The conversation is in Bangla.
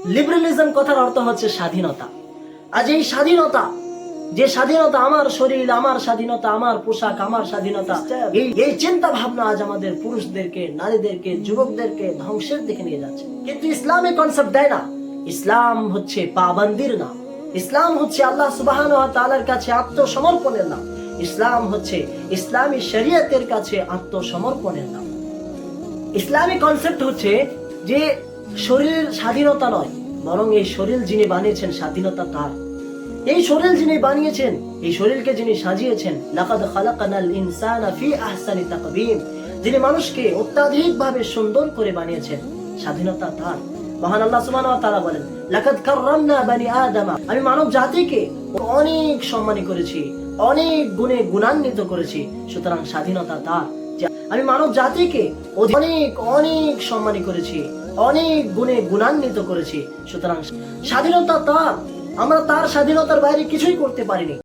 লিবারালিজম কথার অর্থ হচ্ছে স্বাধীনতা। আজ এই স্বাধীনতা, যে স্বাধীনতা, আমার শরীর আমার স্বাধীনতা, আমার পোশাক আমার স্বাধীনতা, এই চিন্তা ভাবনা আজ আমাদের পুরুষদেরকে, নারীদেরকে, যুবকদেরকে ধ্বংসের দিকে নিয়ে যাচ্ছে। কিন্তু ইসলাম এই কনসেপ্ট দেয় না। ইসলাম হচ্ছে পাবন্দির নাম। ইসলাম হচ্ছে আল্লাহ সুবহানাহু ওয়া তাআলার কাছে আত্মসমর্পণের নাম। ইসলাম হচ্ছে ইসলামী শরীয়তের কাছে আত্মসমর্পণের নাম। ইসলামী কনসেপ্ট হচ্ছে যে শরীরের স্বাধীনতা নয়, বরং এই শরীর যিনি বানিয়েছেন স্বাধীনতা তার। এই শরীর যিনি বানিয়েছেন, এই শরীরকে যিনি সাজিয়েছেন, লাকাদ খালাকানাল ইনসানা ফি আহসানি তাকবীম, যিনি মানুষকে অত্যাধিক ভাবে সুন্দর করে বানিয়েছেন, স্বাধীনতা তার। মহান আল্লাহ সুবহানাহু ওয়া তাআলা বলেন, লাকাদ কাররামনা বানি আদম, আমি মানব জাতিকে অনেক সম্মানী করেছি, অনেক গুণে গুণান্বিত করেছি, সুতরাং স্বাধীনতা তার। আমি মানব জাতিকে অনেক অনেক সম্মানী করেছি, অনেক গুণে গুণান্বিত করেছি, সুতরাং স্বাধীনতা তার। আমরা তার স্বাধীনতার বাইরে কিছুই করতে পারিনি।